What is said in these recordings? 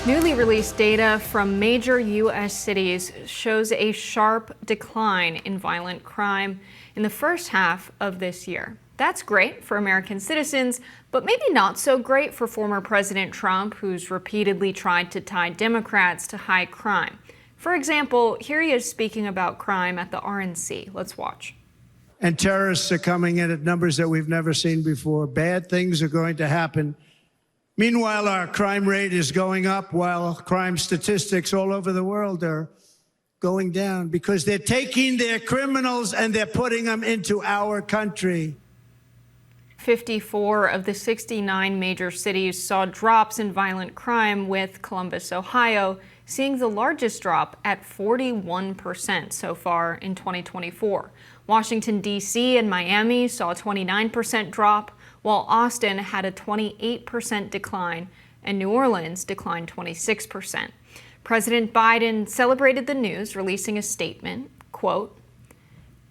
Newly released data from major U.S. cities shows a sharp decline in violent crime in the first half of this year. That's great for American citizens, but maybe not so great for former President Trump, who's repeatedly tried to tie Democrats to high crime. For example, here he is speaking about crime at the RNC. Let's watch. And terrorists are coming in at numbers that we've never seen before. Bad things are going to happen. Meanwhile, our crime rate is going up while crime statistics all over the world are going down because they're taking their criminals and they're putting them into our country. 54 of the 69 major cities saw drops in violent crime, with Columbus, Ohio, seeing the largest drop at 41% so far in 2024. Washington, D.C. and Miami saw a 29% drop, while Austin had a 28% decline and New Orleans declined 26%. President Biden celebrated the news, releasing a statement, quote,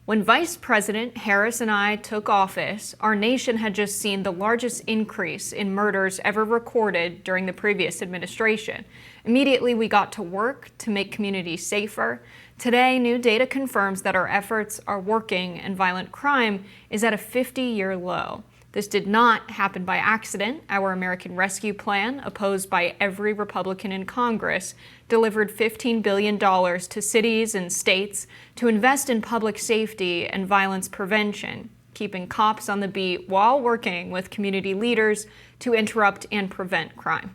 "When Vice President Harris and I took office, our nation had just seen the largest increase in murders ever recorded during the previous administration. Immediately, we got to work to make communities safer. Today, new data confirms that our efforts are working and violent crime is at a 50-year low. This did not happen by accident. Our American Rescue Plan, opposed by every Republican in Congress, delivered $15 billion to cities and states to invest in public safety and violence prevention, keeping cops on the beat while working with community leaders to interrupt and prevent crime."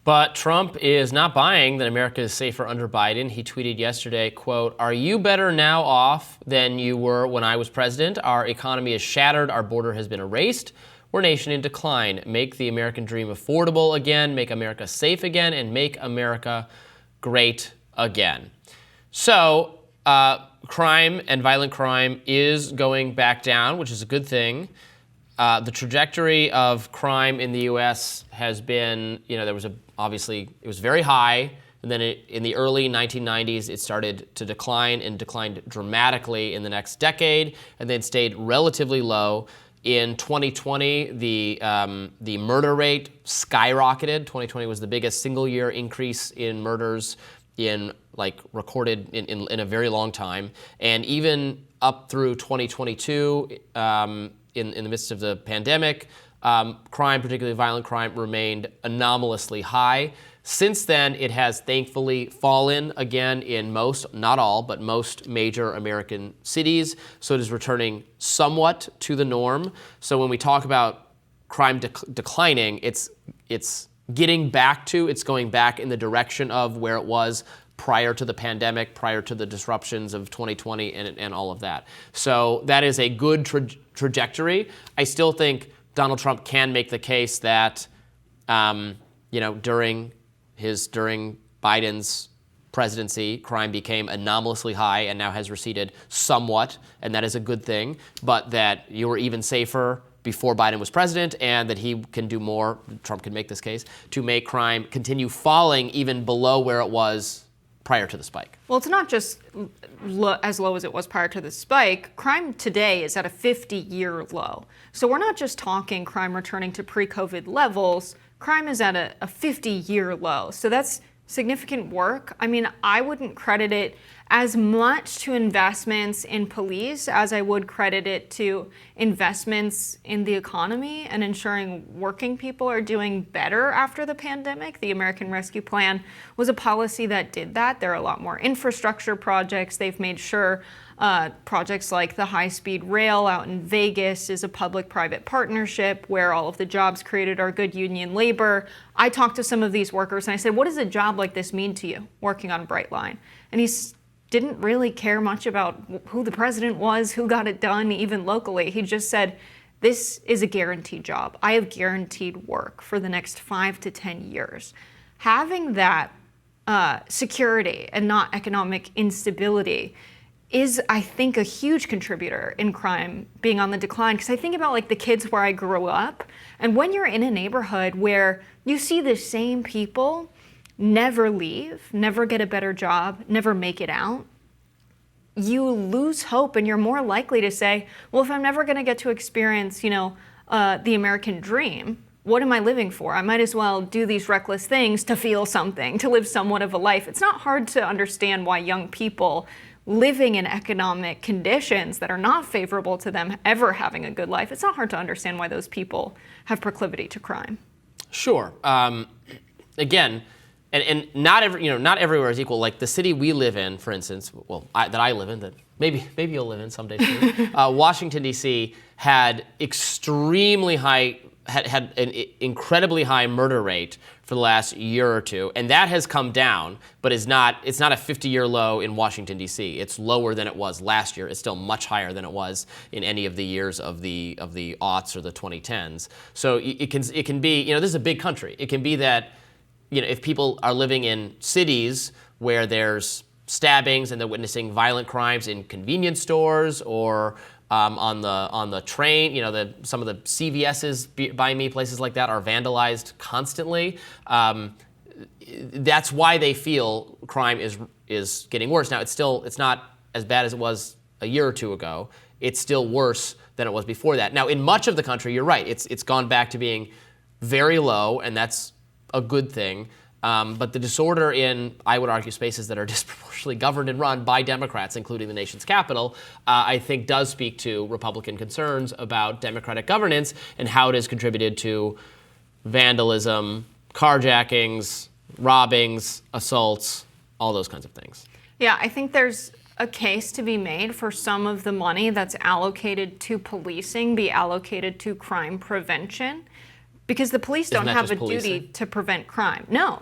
But Trump is not buying that America is safer under Biden. He tweeted yesterday, quote, "Are you better now off than you were when I was president? Our economy is shattered. Our border has been erased. We're a nation in decline. Make the American dream affordable again. Make America safe again. And make America great again." So crime and violent crime is going back down, which is a good thing. The trajectory of crime in the U.S. has been, obviously it was very high, and then in the early 1990s it started to decline and declined dramatically in the next decade, and then stayed relatively low. In 2020, the murder rate skyrocketed. 2020 was the biggest single-year increase in murders recorded in a very long time, and even up through 2022. In the midst of the pandemic, crime, particularly violent crime, remained anomalously high. Since then, it has thankfully fallen again in most, not all, but most major American cities. So it is returning somewhat to the norm. So when we talk about crime declining, it's getting back to, it's going back in the direction of where it was prior to the pandemic, prior to the disruptions of 2020 and all of that. So that is a good trajectory. I still think Donald Trump can make the case that, during Biden's presidency, crime became anomalously high and now has receded somewhat, and that is a good thing, but that you were even safer before Biden was president, and that he can do more, Trump can make this case, to make crime continue falling even below where it was prior to the spike. Well, it's not just as low as it was prior to the spike. Crime today is at a 50-year low. So we're not just talking crime returning to pre-COVID levels. Crime is at a 50-year low. So that's significant work. I mean, I wouldn't credit it as much to investments in police as I would credit it to investments in the economy and ensuring working people are doing better after the pandemic. The American Rescue Plan was a policy that did that. There are a lot more infrastructure projects. They've made sure projects like the high-speed rail out in Vegas is a public-private partnership where all of the jobs created are good union labor. I talked to some of these workers and I said, "What does a job like this mean to you, working on Brightline?" And he didn't really care much about who the president was, who got it done, even locally. He just said, "This is a guaranteed job. I have guaranteed work for the next 5 to 10 years." Having that security and not economic instability is, I think, a huge contributor in crime being on the decline. Because I think about the kids where I grew up, and when you're in a neighborhood where you see the same people never leave, never get a better job, never make it out, you lose hope and you're more likely to say, well, if I'm never going to get to experience, the American dream, what am I living for? I might as well do these reckless things to feel something, to live somewhat of a life. It's not hard to understand why young people living in economic conditions that are not favorable to them ever having a good life, it's not hard to understand why those people have proclivity to crime. Sure. Again, and not everywhere is equal. Like the city we live in, for instance, that I live in, that maybe you'll live in someday too. Washington D.C. had had an incredibly high murder rate for the last year or two, and that has come down, but it's not a 50-year low in Washington D.C. It's lower than it was last year. It's still much higher than it was in any of the years of the aughts or the 2010s. So it can be, this is a big country. It can be that, if people are living in cities where there's stabbings and they're witnessing violent crimes in convenience stores or on the train, some of the CVS's by me, places like that, are vandalized constantly. That's why they feel crime is getting worse. Now, it's not as bad as it was a year or two ago. It's still worse than it was before that. Now, in much of the country, you're right. It's gone back to being very low, and that's a good thing. But the disorder in, I would argue, spaces that are disproportionately governed and run by Democrats, including the nation's capital, I think does speak to Republican concerns about Democratic governance and how it has contributed to vandalism, carjackings, robbings, assaults, all those kinds of things. Yeah, I think there's a case to be made for some of the money that's allocated to policing be allocated to crime prevention. Because the police don't have a duty to prevent crime. No,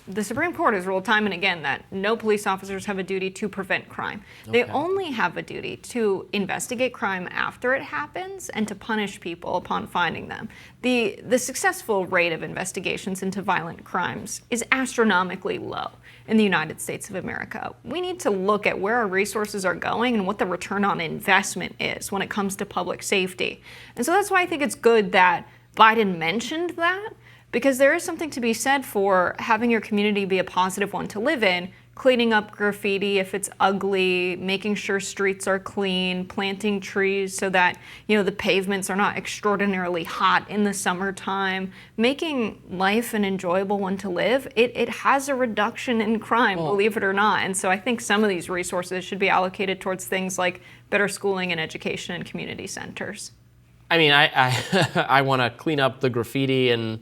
the Supreme Court has ruled time and again that no police officers have a duty to prevent crime. They only have a duty to investigate crime after it happens and to punish people upon finding them. The successful rate of investigations into violent crimes is astronomically low in the United States of America. We need to look at where our resources are going and what the return on investment is when it comes to public safety. And so that's why I think it's good that Biden mentioned that, because there is something to be said for having your community be a positive one to live in, cleaning up graffiti if it's ugly, making sure streets are clean, planting trees so that, the pavements are not extraordinarily hot in the summertime, making life an enjoyable one to live. It has a reduction in crime, believe it or not. And so I think some of these resources should be allocated towards things like better schooling and education and community centers. I mean, I want to clean up the graffiti and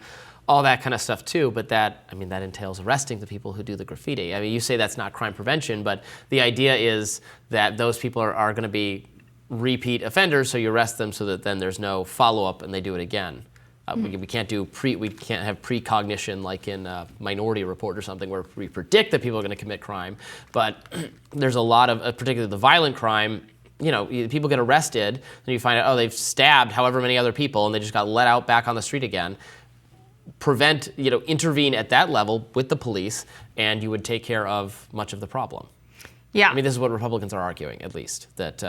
all that kind of stuff too, but that entails arresting the people who do the graffiti. I mean, you say that's not crime prevention, but the idea is that those people are going to be repeat offenders, so you arrest them so that then there's no follow-up and they do it again. We can't have precognition like in Minority Report or something where we predict that people are going to commit crime, but there's a lot of, particularly the violent crime. People get arrested, and you find out, they've stabbed however many other people, and they just got let out back on the street again. Intervene at that level with the police, and you would take care of much of the problem. Yeah. I mean, this is what Republicans are arguing, at least, that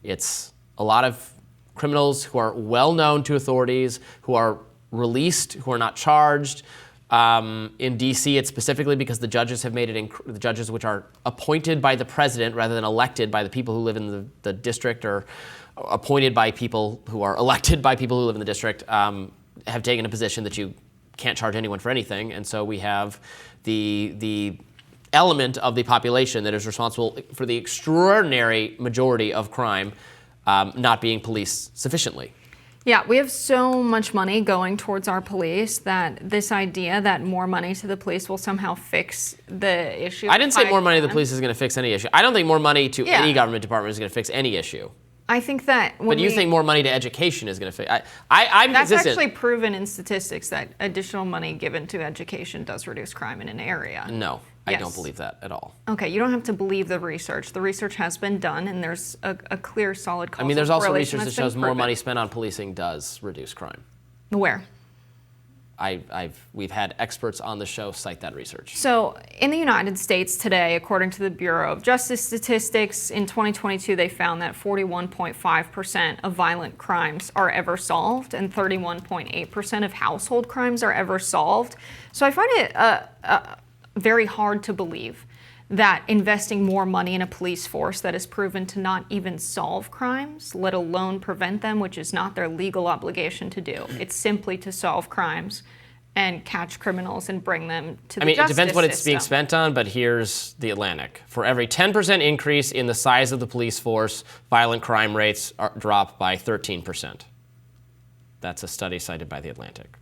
it's a lot of criminals who are well known to authorities, who are released, who are not charged. In D.C., it's specifically because the judges have made it, the judges which are appointed by the president rather than elected by the people who live in the district, or appointed by people who are elected by people who live in the district, have taken a position that you can't charge anyone for anything. And so we have the element of the population that is responsible for the extraordinary majority of crime not being policed sufficiently. Yeah, we have so much money going towards our police that this idea that more money to the police will somehow fix the issue. I didn't say more money to the police is going to fix any issue. I don't think more money to any government department is going to fix any issue. I think that but you think more money to education is going to fix? I'm That's consistent. actually proven in statistics that additional money given to education does reduce crime in an area. No, I don't believe that at all. Okay, you don't have to believe the research. The research has been done, and there's a clear, solid causal correlation. There's also research that shows more money spent on policing does reduce crime. Where? We've had experts on the show cite that research. So in the United States today, according to the Bureau of Justice Statistics, in 2022 they found that 41.5% of violent crimes are ever solved and 31.8% of household crimes are ever solved. So I find it very hard to believe that investing more money in a police force that is proven to not even solve crimes, let alone prevent them, which is not their legal obligation to do. It's simply to solve crimes and catch criminals and bring them to the justice system. It depends what it's being spent on, but here's the Atlantic. For every 10% increase in the size of the police force, violent crime rates drop by 13%. That's a study cited by the Atlantic.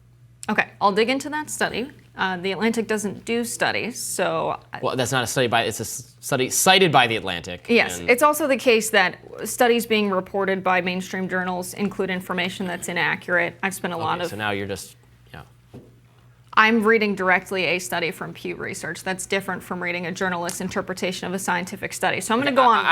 Okay, I'll dig into that study. The Atlantic doesn't do studies, so... Well, that's not a study it's a study cited by the Atlantic. Yes, it's also the case that studies being reported by mainstream journals include information that's inaccurate. I've spent a lot of... So now you're just... I'm reading directly a study from Pew Research. That's different from reading a journalist's interpretation of a scientific study. So I'm going to go on.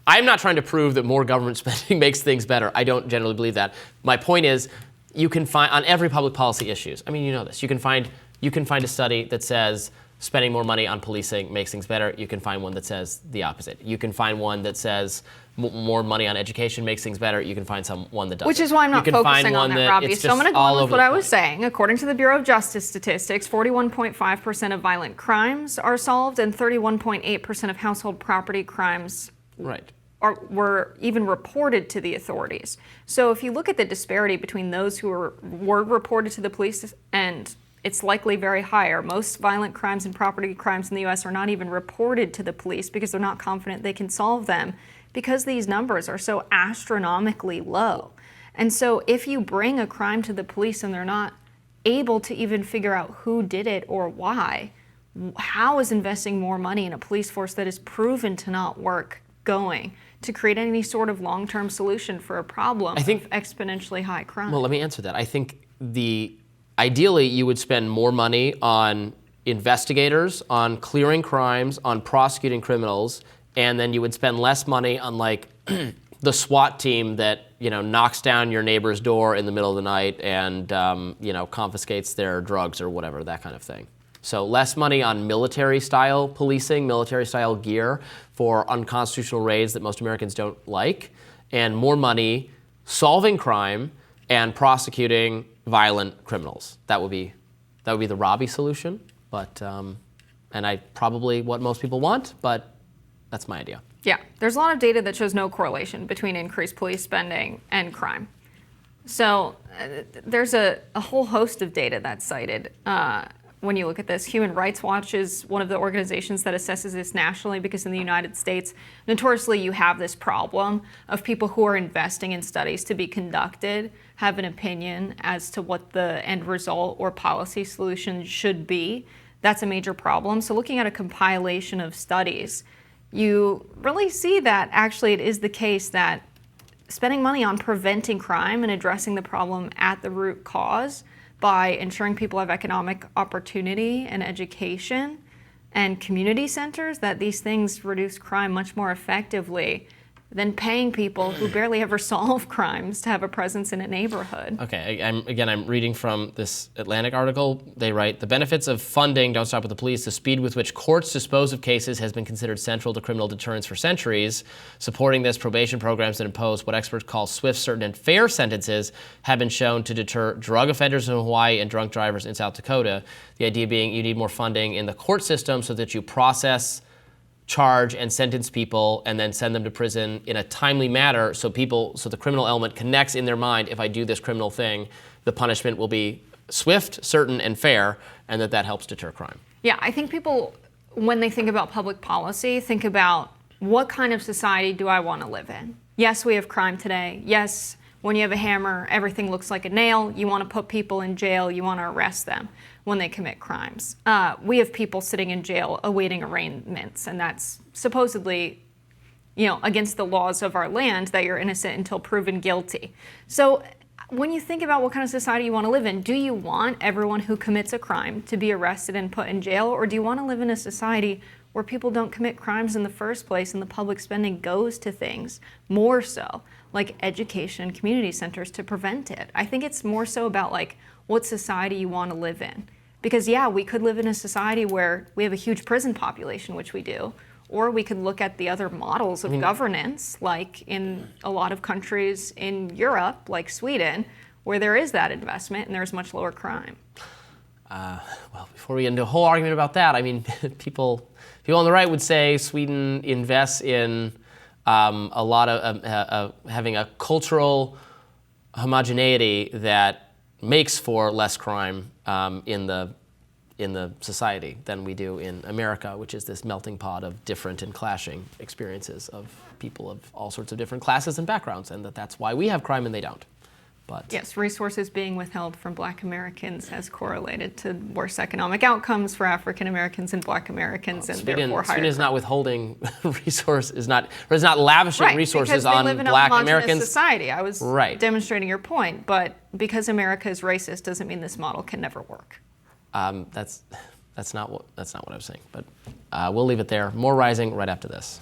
I'm not trying to prove that more government spending makes things better. I don't generally believe that. My point is, you can find on every public policy issues. I mean, you know this. You can find a study that says spending more money on policing makes things better. You can find one that says the opposite. You can find one that says more money on education makes things better. You can find one that doesn't. Which is why I'm not focusing on that, Robbie. So I'm going to go on with what I was saying. According to the Bureau of Justice Statistics, 41.5% of violent crimes are solved, and 31.8% of household property crimes were even reported to the authorities. So if you look at the disparity between those who were reported to the police, and it's likely very higher. Most violent crimes and property crimes in the U.S. are not even reported to the police because they're not confident they can solve them, because these numbers are so astronomically low. And so if you bring a crime to the police and they're not able to even figure out who did it or why, how is investing more money in a police force that is proven to not work going to create any sort of long-term solution for a problem of exponentially high crime? Well, let me answer that. I think ideally you would spend more money on investigators, on clearing crimes, on prosecuting criminals, and then you would spend less money on the SWAT team that knocks down your neighbor's door in the middle of the night and confiscates their drugs or whatever, that kind of thing. So less money on military-style policing, military-style gear for unconstitutional raids that most Americans don't like, and more money solving crime and prosecuting violent criminals. That would be the Robby solution, but and probably what most people want, but that's my idea. Yeah, there's a lot of data that shows no correlation between increased police spending and crime. So there's a whole host of data that's cited when you look at this. Human Rights Watch is one of the organizations that assesses this nationally, because in the United States, notoriously you have this problem of people who are investing in studies to be conducted have an opinion as to what the end result or policy solution should be. That's a major problem. So looking at a compilation of studies, you really see that actually it is the case that spending money on preventing crime and addressing the problem at the root cause by ensuring people have economic opportunity and education and community centers, that these things reduce crime much more effectively than paying people who barely ever solve crimes to have a presence in a neighborhood. Okay, I'm reading from this Atlantic article. They write, the benefits of funding don't stop with the police. The speed with which courts dispose of cases has been considered central to criminal deterrence for centuries. Supporting this, probation programs that impose what experts call swift, certain, and fair sentences have been shown to deter drug offenders in Hawaii and drunk drivers in South Dakota. The idea being you need more funding in the court system so that you process, charge, and sentence people and then send them to prison in a timely manner, so the criminal element connects in their mind, if I do this criminal thing, the punishment will be swift, certain, and fair, and that helps deter crime. Yeah, I think people, when they think about public policy, think about what kind of society do I want to live in? Yes, we have crime today. Yes, when you have a hammer, everything looks like a nail. You want to put people in jail. You want to arrest them when they commit crimes. We have people sitting in jail awaiting arraignments, and that's supposedly, against the laws of our land, that you're innocent until proven guilty. So when you think about what kind of society you want to live in, do you want everyone who commits a crime to be arrested and put in jail, or do you want to live in a society where people don't commit crimes in the first place and the public spending goes to things more so like education and community centers to prevent it? I think it's more so about what society you want to live in. Because we could live in a society where we have a huge prison population, which we do, or we could look at the other models of governance, like in a lot of countries in Europe, like Sweden, where there is that investment and there's much lower crime. Well, before we get into a whole argument about that, I mean, people on the right would say Sweden invests in a lot of having a cultural homogeneity that makes for less crime in the society than we do in America, which is this melting pot of different and clashing experiences of people of all sorts of different classes and backgrounds, and that's why we have crime and they don't. But yes, resources being withheld from Black Americans has correlated to worse economic outcomes for African Americans and Black Americans, and therefore higher Sweden is crime. not withholding is not lavishing resources on They live in Black a homogenous Americans. society. I was Right. demonstrating your point, but because America is racist doesn't mean this model can never work. That's not what I was saying. But we'll leave it there. More Rising right after this.